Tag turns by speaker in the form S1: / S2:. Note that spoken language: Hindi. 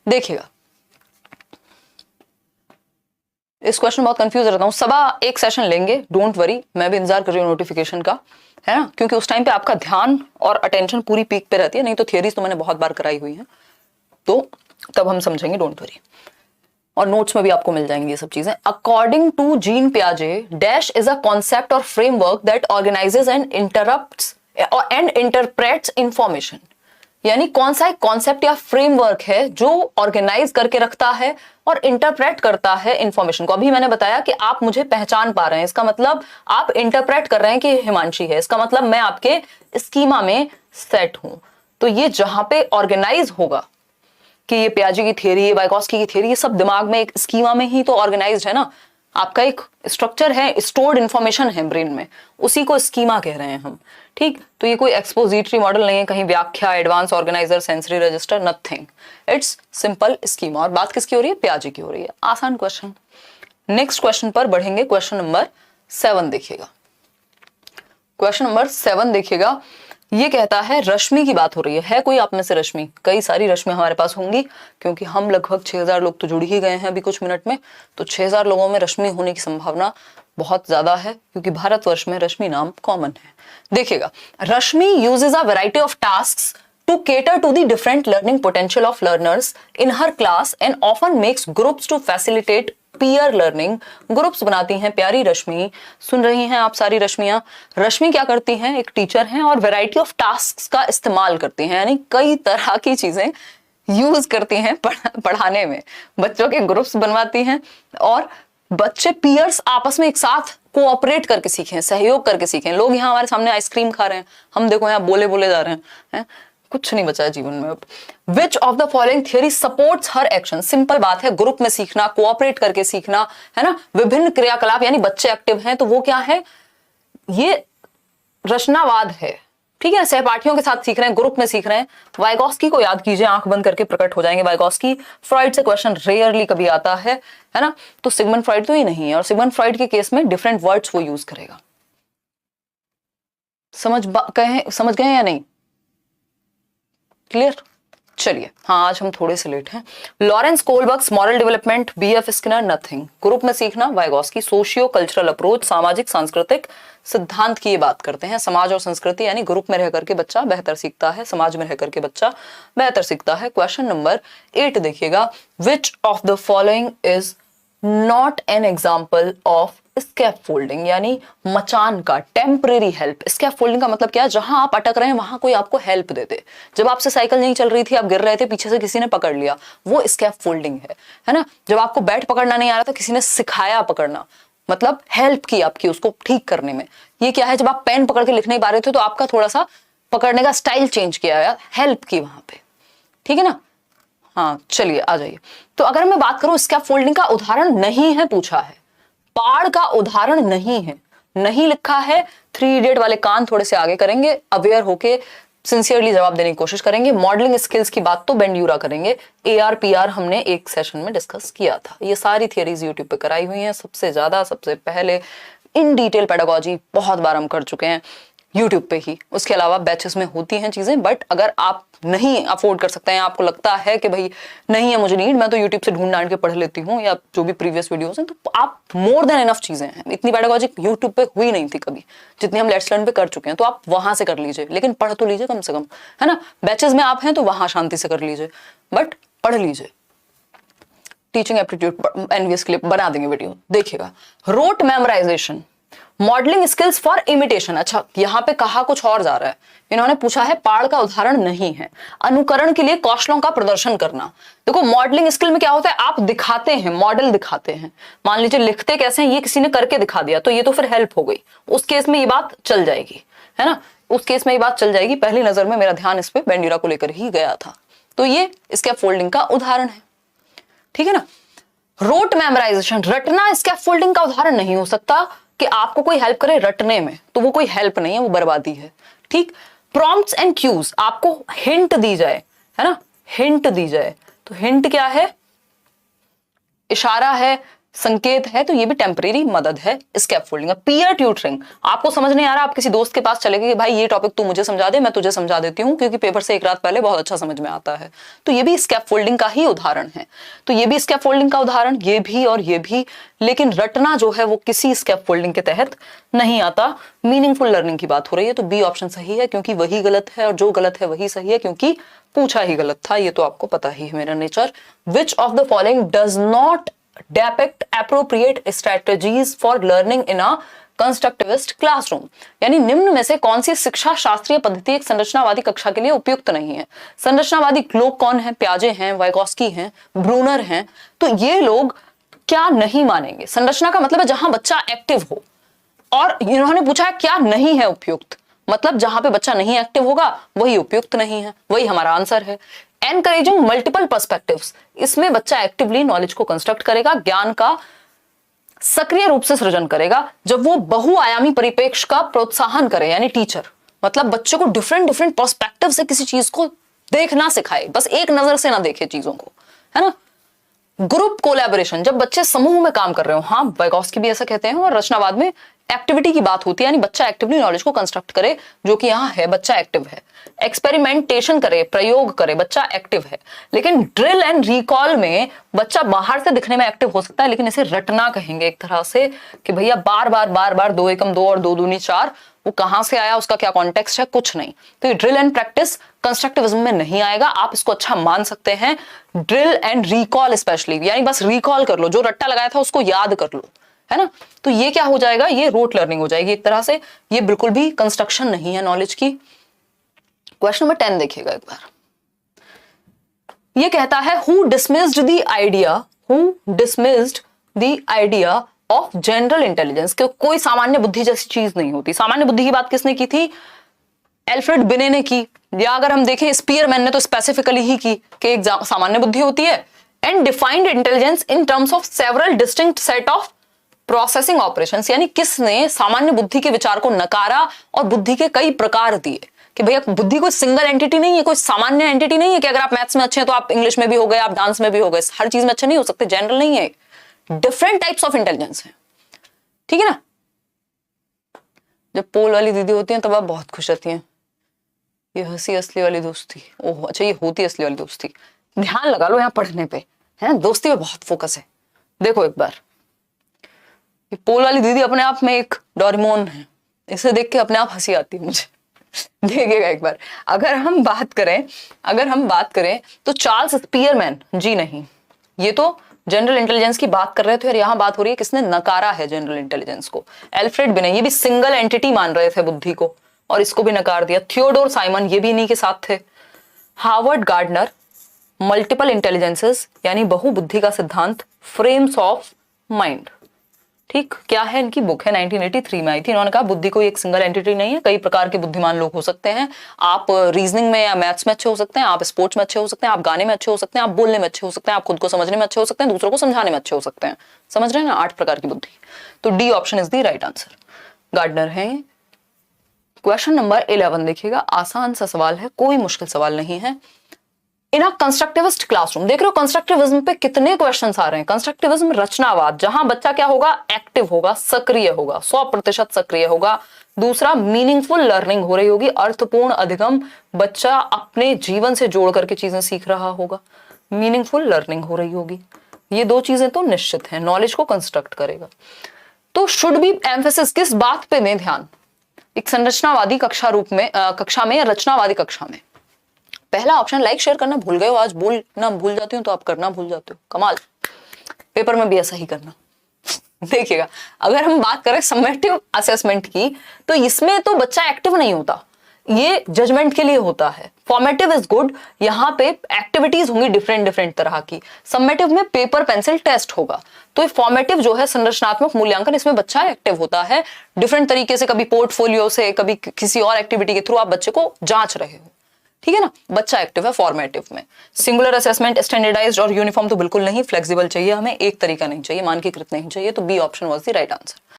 S1: देखिएगा, इस क्वेश्चन बहुत कंफ्यूज रहता हूँ। सवा एक सेशन लेंगे, डोंट वरी, मैं भी इंतजार कर रही हूँ नोटिफिकेशन का, है ना, क्योंकि उस टाइम पे आपका ध्यान और अटेंशन पूरी पीक पे रहती है। नहीं तो थियरीज तो मैंने बहुत बार कराई हुई है, तो तब हम समझेंगे, डोंट वरी। और नोट्स में भी आपको मिल जाएंगी ये सब चीजें। अकॉर्डिंग टू जीन पियाजे, डैश इज अ कॉन्सेप्ट और framework that organizes and interrupts and interprets information. यानी कौन सा एक कॉन्सेप्ट या फ्रेमवर्क है जो ऑर्गेनाइज करके रखता है और इंटरप्रेट करता है इंफॉर्मेशन को। अभी मैंने बताया कि आप मुझे पहचान पा रहे हैं, इसका मतलब आप इंटरप्रेट कर रहे हैं कि हिमांशी है, इसका मतलब मैं आपके स्कीमा में सेट हूं। तो ये जहां पे ऑर्गेनाइज होगा कि ये पियाजे की थ्योरी, ये वाइगोस्की की थ्योरी, ये सब दिमाग में एक स्कीमा में ही तो ऑर्गेनाइज्ड है ना। आपका एक स्ट्रक्चर है, स्टोर्ड इंफॉर्मेशन है ब्रेन में, उसी को स्कीमा कह रहे हैं हम। ठीक, तो ये कोई एक्सपोजिटरी मॉडल नहीं है, कहीं व्याख्या, advance organiser, sensory register, nothing, it's simple schema. और बात किसकी हो रही है? पियाजे की हो रही है। आसान क्वेश्चन। नेक्स्ट क्वेश्चन पर बढ़ेंगे। क्वेश्चन नंबर 7 देखिएगा। क्वेश्चन नंबर 7 देखिएगा, ये कहता है, रश्मि की बात हो रही है कोई आप में से रश्मि? कई सारी रश्मि हमारे पास होंगी, क्योंकि हम लगभग 6000 लोग तो जुड़ ही गए हैं अभी कुछ मिनट में, तो 6000 लोगों में रश्मि होने की संभावना बहुत ज्यादा है, क्योंकि भारतवर्ष में रश्मि नाम कॉमन है। देखिएगा, Rashmi uses a variety of tasks to cater to the different learning potential of learners in her class and often makes groups to facilitate peer learning। Groups बनाती हैं प्यारी रश्मि। सुन रही हैं आप सारी रश्मियां? रश्मि क्या करती हैं? एक टीचर हैं और वैरायटी ऑफ टास्क्स का इस्तेमाल करती हैं, यानी कई तरह की चीजें यूज करती हैं पढ़ाने में। बच्चों के ग्रुप्स बनवाती हैं और बच्चे पीयर्स आपस में एक साथ कोऑपरेट करके सीखें, सहयोग करके सीखें। लोग यहाँ हमारे सामने आइसक्रीम खा रहे हैं, हम देखो यहाँ बोले बोले जा रहे हैं, कुछ नहीं बचा है जीवन में अब। Which of the following theory supports her action? Simple बात है, ग्रुप में सीखना, कोऑपरेट करके सीखना, है ना, विभिन्न क्रियाकलाप, यानी बच्चे एक्टिव हैं तो वो क्या है? ये रचनावाद है। ठीक है, सहपाठियों के साथ सीख रहे हैं, ग्रुप में सीख रहे हैं। वाइगोस्की को याद कीजिए, आंख बंद करके प्रकट हो जाएंगे वाइगोस्की। फ्रॉइड से क्वेश्चन रेयरली कभी आता है ना, तो सिगमंड फ्रॉइड तो ही नहीं है, और सिगमंड फ्रॉइड के केस में डिफरेंट वर्ड्स वो यूज करेगा। समझ गए या नहीं? क्लियर? चलिए, हाँ, आज हम थोड़े से लेट हैं। Lawrence Kohlberg's moral development, BF Skinner, nothing. Group में सीखना, वाइगोस्की। सोशियो कल्चरल अप्रोच, सामाजिक सांस्कृतिक सिद्धांत की ये बात करते हैं। समाज और संस्कृति, यानी ग्रुप में रह करके बच्चा बेहतर सीखता है, समाज में रह करके बच्चा बेहतर सीखता है। क्वेश्चन नंबर 8 देखिएगा, which of the following is not an example of scaffolding, यानी मचान का टेम्परेरी हेल्प। स्कैफोल्डिंग का मतलब क्या है? जहां आप अटक रहे हैं वहां कोई आपको हेल्प दे दे। जब आपसे साइकिल नहीं चल रही थी, आप गिर रहे थे, पीछे से किसी ने पकड़ लिया, वो स्कैफोल्डिंग है ना। जब आपको बैट पकड़ना नहीं आ रहा था, किसी ने सिखाया पकड़ना, मतलब हेल्प की आपकी उसको ठीक करने में। ये क्या है? जब आप पेन पकड़ के लिख नहीं पा रहे थे तो आपका थोड़ा सा पकड़ने का स्टाइल चेंज किया, हेल्प की वहां पे। ठीक है ना? हाँ, चलिए आ जाइए। तो अगर मैं बात करूं, स्कैफोल्डिंग का उदाहरण नहीं है पूछा है, पाड़ का उदाहरण नहीं है, नहीं लिखा है। 3 इडियट वाले कान थोड़े से आगे करेंगे, अवेयर होके सिंसियरली जवाब देने की कोशिश करेंगे। मॉडलिंग स्किल्स की बात तो बेंड्यूरा करेंगे। AR-PR हमने एक सेशन में डिस्कस किया था। ये सारी थियरीज यूट्यूब पे कराई हुई हैं, सबसे ज्यादा, सबसे पहले इन डिटेल पेडागोजी बहुत बार हम कर चुके हैं यूट्यूब पे ही। उसके अलावा बैचेस में होती हैं चीजें, बट अगर आप नहीं अफोर्ड कर सकते हैं, आपको लगता है कि भाई नहीं है मुझे नीड, मैं तो यूट्यूब से ढूंढ ढांड के पढ़ लेती हूँ, या जो भी प्रीवियस वीडियोस हैं, तो आप मोर देन इनफ चीजें हैं। इतनी पेडागोजी यूट्यूब पे हुई नहीं थी कभी जितनी हम लेट्स लर्न पे कर चुके हैं, तो आप वहां से कर लीजिए, लेकिन पढ़ तो लीजिए कम से कम, है ना। बैचेस में आप हैं तो वहां शांति से कर लीजिए, बट पढ़ लीजिए। टीचिंग एप्टीट्यूड एनवीएस के लिए बना देंगे वीडियो, देखिएगा। Rote memorisation, modelling skills for imitation. अच्छा, यहां पे कहा कुछ और जा रहा है। इन्होंने पूछा है पाड़ का उदाहरण नहीं है, अनुकरण के लिए कौशलों का प्रदर्शन करना। देखो, मॉडलिंग स्किल में क्या होता है? आप दिखाते हैं, मॉडल दिखाते हैं। मान लीजिए लिखते कैसे हैं, ये किसी ने करके दिखा दिया, तो ये तो फिर हेल्प हो गई। उस केस में ये बात चल जाएगी, है ना, उस केस में ये बात चल जाएगी। पहली नजर में मेरा ध्यान इस पे बेंड्यूरा को लेकर ही गया था, तो ये स्कैफोल्डिंग का उदाहरण है। ठीक है ना। रोट मेमोराइजेशन, रटना स्कैफोल्डिंग का उदाहरण नहीं हो सकता कि आपको कोई हेल्प करे रटने में, तो वो कोई हेल्प नहीं है, वो बर्बादी है। ठीक। प्रॉम्प्ट्स एंड क्यूज, आपको हिंट दी जाए, है ना, हिंट दी जाए, तो हिंट क्या है? इशारा है, संकेत है तो ये भी टेम्परेरी मदद है स्कैफोल्डिंग। पीयर ट्यूटरिंग, आपको समझ नहीं आ रहा, आप किसी दोस्त के पास चले गए कि भाई ये टॉपिक तू मुझे समझा दे, मैं तुझे समझा देती हूँ क्योंकि पेपर से एक रात पहले बहुत अच्छा समझ में आता है, तो ये भी स्कैफोल्डिंग का ही उदाहरण है। तो ये भी स्कैफोल्डिंग का उदाहरण, ये भी और ये भी, लेकिन रटना जो है वो किसी स्कैफोल्डिंग के तहत नहीं आता। मीनिंगफुल लर्निंग की बात हो रही है तो बी ऑप्शन सही है क्योंकि वही गलत है, और जो गलत है वही सही है क्योंकि पूछा ही गलत था, ये तो आपको पता ही है मेरा nature. Which of the following does not depict appropriate strategies for learning in a constructivist classroom, यानी निम्न में से कौन सी शिक्षा शास्त्रीय पद्धति एक संरचनावादी कक्षा के लिए उपयुक्त नहीं है। संरचनावादी लोग कौन है? प्याजे हैं, वाइगोस्की हैं, ब्रूनर हैं। तो ये लोग क्या नहीं मानेंगे? संरचना का मतलब है जहां बच्चा एक्टिव हो, और इन्होंने पूछा है क्या नहीं है उपयुक्त, मतलब जहां पे बच्चा नहीं एक्टिव होगा वही उपयुक्त नहीं है, वही हमारा आंसर है। एनकरेजिंग मल्टीपल पर्सपेक्टिव्स, इसमें बच्चा एक्टिवली नॉलेज को कंस्ट्रक्ट करेगा, ज्ञान का सक्रिय रूप से सृजन करेगा जब वो बहुआयामी परिप्रेक्ष्य का प्रोत्साहन करे, यानी टीचर मतलब बच्चे को डिफरेंट डिफरेंट पर्सपेक्टिव से किसी चीज को देखना सिखाए, बस एक नजर से ना देखे चीजों को, है ना। ग्रुप कोलैबोरेशन, जब बच्चे समूह में काम कर रहे हो, हाँ वाइगोस्की भी ऐसा कहते हैं, और रचनावाद में एक्टिविटी की बात होती है, यानी बच्चा एक्टिवली नॉलेज को कंस्ट्रक्ट करे, जो कि यहाँ है, बच्चा एक्टिव है। एक्सपेरिमेंटेशन करे, प्रयोग करे, बच्चा एक्टिव है। लेकिन ड्रिल एंड रिकॉल में बच्चा बाहर से दिखने में एक्टिव हो सकता है, लेकिन इसे रटना कहेंगे एक तरह से कि भैया बार बार बार बार 2 एकम 2 और 2 दूनी 4, वो कहां से आया, उसका क्या कॉन्टेक्स्ट है, कुछ नहीं। तो ये ड्रिल एंड प्रैक्टिस कंस्ट्रक्टिविज्म में नहीं आएगा, आप इसको अच्छा मान सकते हैं। ड्रिल एंड रिकॉल स्पेशली, यानी बस रिकॉल कर लो, जो रट्टा लगाया था उसको याद कर लो, है ना। तो ये क्या हो जाएगा, ये रोट लर्निंग हो जाएगी एक तरह से, ये बिल्कुल भी कंस्ट्रक्शन नहीं है नॉलेज की। क्वेश्चन नंबर 10 देखिएगा एक बार, ये कहता है who dismissed the idea of general intelligence, कि कोई सामान्य बुद्धि जैसी चीज नहीं होती। सामान्य बुद्धि की बात किसने की थी? एल्फ्रेड बिने ने की, या अगर हम देखें स्पीयरमैन ने तो स्पेसिफिकली ही की कि एक सामान्य बुद्धि होती है। And defined intelligence in terms of several distinct set of processing operations, यानी किसने सामान्य बुद्धि के विचार को नकारा और बुद्धि के कई प्रकार दिए, कि भैया बुद्धि कोई सिंगल एंटिटी नहीं है, कोई सामान्य एंटिटी नहीं है कि अगर आप मैथ्स में अच्छे हैं तो आप इंग्लिश में भी हो गए, आप डांस में भी हो गए, हर चीज में अच्छे नहीं हो सकते, जनरल नहीं है, डिफरेंट टाइप्स ऑफ इंटेलिजेंस है, ठीक है ना। जब पोल वाली दीदी होती हैं तब आप बहुत खुश रहती हैं, ये हंसी असली वाली दोस्ती, ओह अच्छा ये होती असली वाली दोस्ती। ध्यान लगा लो यहाँ पढ़ने पे, है दोस्ती पे बहुत फोकस है। देखो एक बार, ये पोल वाली दीदी अपने आप में एक डोरेमोन है, इसे देख के अपने आप हंसी आती है मुझे। देखिएगा एक बार, अगर हम बात करें तो चार्ल्स स्पीयरमैन जी नहीं, ये तो जनरल इंटेलिजेंस की बात कर रहे थे, और यहां बात हो रही है किसने नकारा है जनरल इंटेलिजेंस को। एल्फ्रेड बिने, ये भी सिंगल एंटिटी मान रहे थे बुद्धि को, और इसको भी नकार दिया। थियोडोर साइमन, ये भी इन्हीं के साथ थे। हार्वर्ड गार्डनर, मल्टीपल इंटेलिजेंसेस यानी बहुबुद्धि का सिद्धांत, फ्रेम्स ऑफ माइंड, ठीक, क्या है इनकी बुक है, 1983 में आई थी। इन्होंने कहा बुद्धि कोई एक सिंगल एंटिटी नहीं है, कई प्रकार के बुद्धिमान लोग हो सकते हैं। आप रीजनिंग में या मैथ्स में अच्छे हो सकते हैं, आप स्पोर्ट्स में अच्छे हो सकते हैं, आप गाने में अच्छे हो सकते हैं, आप बोलने में अच्छे हो सकते हैं, आप खुद को समझने में अच्छे हो सकते हैं, दूसरों को समझाने में अच्छे हो सकते हैं। समझ रहे हैं ना, 8 प्रकार की बुद्धि। तो D option is the right answer, Gardner है। क्वेश्चन नंबर 11 देखिएगा, आसान सा सवाल है, कोई मुश्किल सवाल नहीं है। इन अ कंस्ट्रक्टिविस्ट क्लासरूम, देख रहे हो कंस्ट्रक्टिविज्म पे कितने क्वेश्चंस आ रहे हैं। कंस्ट्रक्टिविज्म रचनावाद, जहां बच्चा क्या होगा, एक्टिव होगा, सक्रिय होगा, 100% सक्रिय होगा। दूसरा, मीनिंगफुल लर्निंग हो रही होगी, अर्थपूर्ण अधिगम, बच्चा अपने जीवन से जोड़ करके चीजें सीख रहा होगा, मीनिंगफुल लर्निंग हो रही होगी। ये 2 चीजें तो निश्चित है, नॉलेज को कंस्ट्रक्ट करेगा। तो शुड बी एम्फेसिस, किस बात पे में ध्यान, एक संरचनावादी कक्षा में या रचनावादी कक्षा में। पहला ऑप्शन, लाइक शेयर करना भूल गए हो, आज बोलना भूल जाती हूँ तो आप करना भूल जाते हो, कमाल। पेपर में भी ऐसा ही करना। देखिएगा, अगर हम बात करें समेटिव असेसमेंट की, तो इसमें तो बच्चा एक्टिव नहीं होता, ये जजमेंट के लिए होता है। फॉर्मेटिव इज गुड, यहाँ पे एक्टिविटीज होंगी डिफरेंट तरह की। समेटिव में पेपर पेंसिल टेस्ट होगा। तो फॉर्मेटिव जो है संरचनात्मक मूल्यांकन, इसमें बच्चा एक्टिव होता है डिफरेंट तरीके से, कभी पोर्टफोलियो से, कभी किसी और एक्टिविटी के थ्रू आप बच्चे को जांच रहे हो, ठीक है ना। बच्चा एक्टिव है फॉर्मेटिव में। सिंगुलर असेसमेंट, स्टैंडर्डाइज्ड और यूनिफॉर्म तो बिल्कुल नहीं, फ्लेक्सिबल चाहिए हमें, एक तरीका नहीं चाहिए, मानकीकृत नहीं चाहिए। तो B option was the right answer.